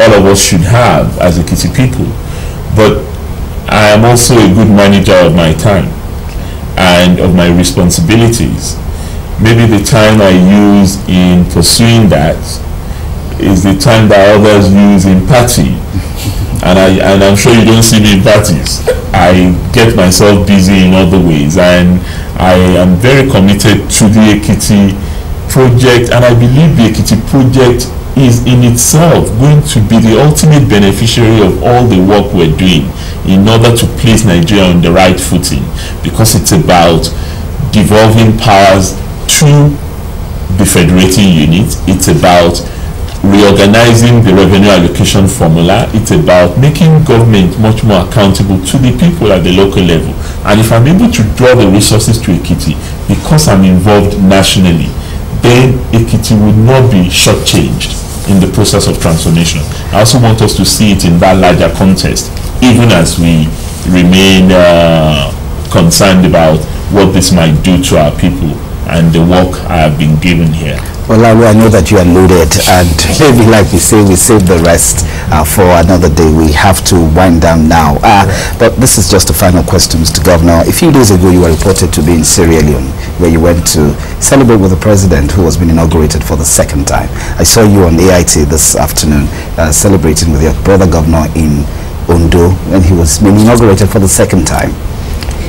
all of us should have as EKTV people. But I am also a good manager of my time and of my responsibilities. Maybe the time I use in pursuing that is the time that others use in party. And I'm sure you don't see me in parties. I get myself busy in other ways, and I am very committed to the EKTV project, and I believe the EKTV project is in itself going to be the ultimate beneficiary of all the work we're doing in order to place Nigeria on the right footing, because it's about devolving powers to the federating unit. It's about reorganizing the revenue allocation formula. It's about making government much more accountable to the people at the local level. And if I'm able to draw the resources to EKTV because I'm involved nationally, then EKTV would not be shortchanged in the process of transformation. I also want us to see it in that larger context, even as we remain concerned about what this might do to our people and the work I have been given here. Well, I know that you are loaded, and maybe, like we say, we save the rest for another day. We have to wind down now. But this is just a final question, Mr. Governor. A few days ago, you were reported to be in Sierra Leone, where you went to celebrate with the president, who has been inaugurated for the second time. I saw you on AIT this afternoon celebrating with your brother governor in Ondo, when he was being inaugurated for the second time.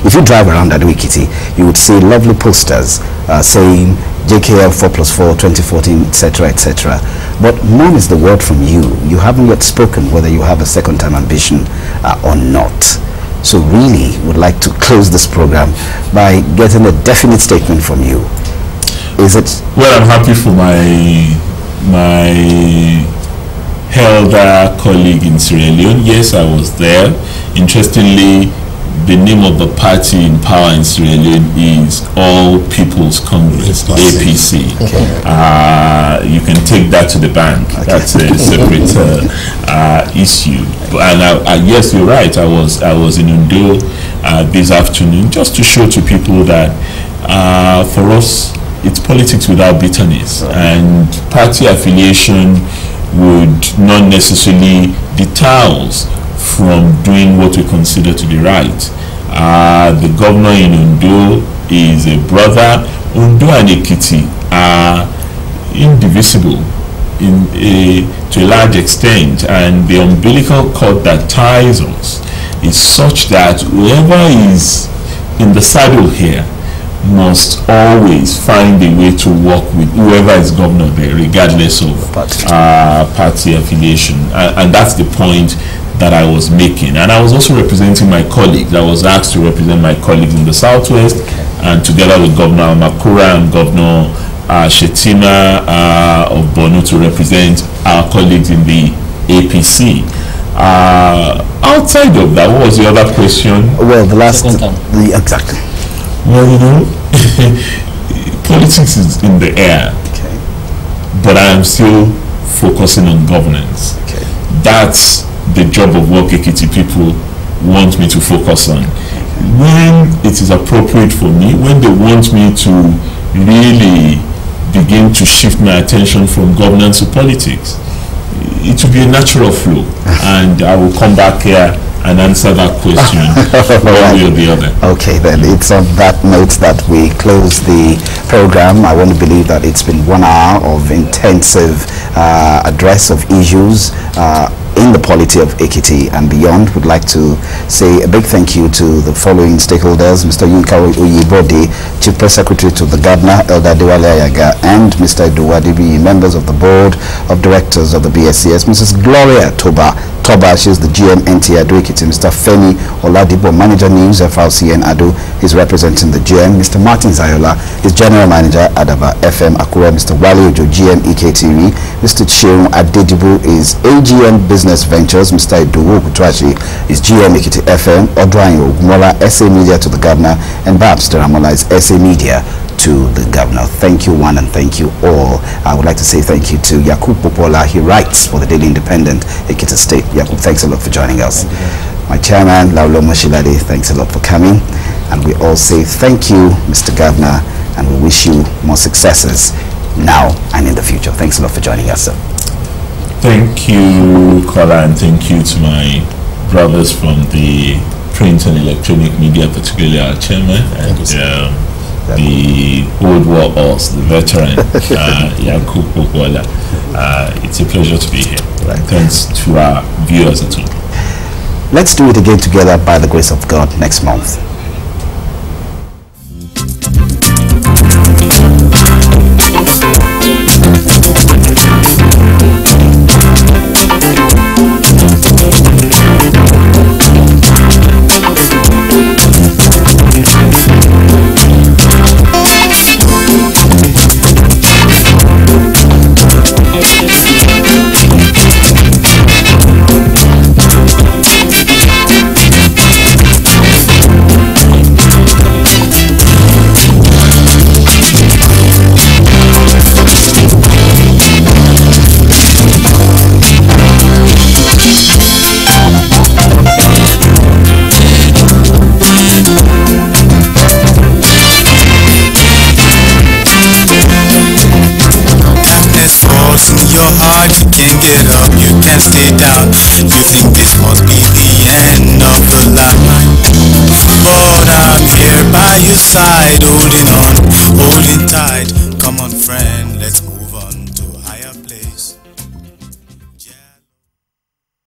If you drive around at EKTV, you would see lovely posters saying JKL 4+4 2014, etc., etc. But none is the word from you. You haven't yet spoken whether you have a second-time ambition or not. So really would like to close this program by getting a definite statement from you. Is it? Well, I'm happy for my elder colleague in Sierra Leone. Yes, I was there. Interestingly, the name of the party in power in Sierra Leone is All People's Congress, APC. Okay. You can take that to the bank. Okay. That's a separate issue. And yes, you're right. I was in Ondo this afternoon, just to show to people that for us, it's politics without bitterness, and party affiliation would not necessarily deter us from doing what we consider to be right. The governor in Ondo is a brother. Ondo and EKTV are indivisible to a large extent, and the umbilical cord that ties us is such that whoever is in the saddle here must always find a way to work with whoever is governor there, regardless of party affiliation. And that's the point that I was making. And I was also representing my colleagues. I was asked to represent my colleagues in the Southwest, and together with Governor Makura and Governor Shetima of Borno, to represent our colleagues in the APC. Outside of that, what was the other question? Well, the last... exactly. Well, you know, politics is in the air, but I am still focusing on governance. That's the job of what EKTV people want me to focus on. When it is appropriate for me, when they want me to really begin to shift my attention from governance to politics, it will be a natural flow, and I will come back here and answer that question one way or the other. Okay, then it's on that note that we close the program. I want to believe that it's been 1 hour of intensive address of issues in the polity of EKTV and beyond. Would like to say a big thank you to the following stakeholders: Mr. Yinka Oyibode, Chief Press Secretary to the Governor, Elder Dewale Ayaga, and Mr. Eduwadibi, members of the Board of Directors of the BSCS, Mrs. Gloria Toba, she's the GM NT Ado Ekiti, Mr. Femi Oladipo, Manager News FRCN Ado, he's representing the GM, Mr. Martin Zayola is General Manager Adaba FM Akura, Mr. Wale Ojo, GM EKTV, Mr. Cheung Adedibu is AGM Business Business Ventures, Mr. Idowu Kutuachi, is GM EKTV FM, Odrayo Mola, SA Media to the Governor, and Babs Teramola is SA Media to the Governor. Thank you one and thank you all. I would like to say thank you to Yakub Popola. He writes for the Daily Independent, Ekiti State. Yakub, thanks a lot for joining us. My chairman, Laulo Moshilade, thanks a lot for coming. And we all say thank you, Mr. Governor, and we wish you more successes now and in the future. Thanks a lot for joining us, sir. Thank you, Kola, and thank you to my brothers from the print and electronic media, particularly our chairman and the old war horse, the veteran, Yakub Popola. It's a pleasure to be here. Right. Thanks to our viewers at home. Let's do it again together by the grace of God next month. Your heart, you can't get up, you can't stay down. You think this must be the end of the line, but I'm here by your side, holding on, holding tight. Come on, friend, let's go.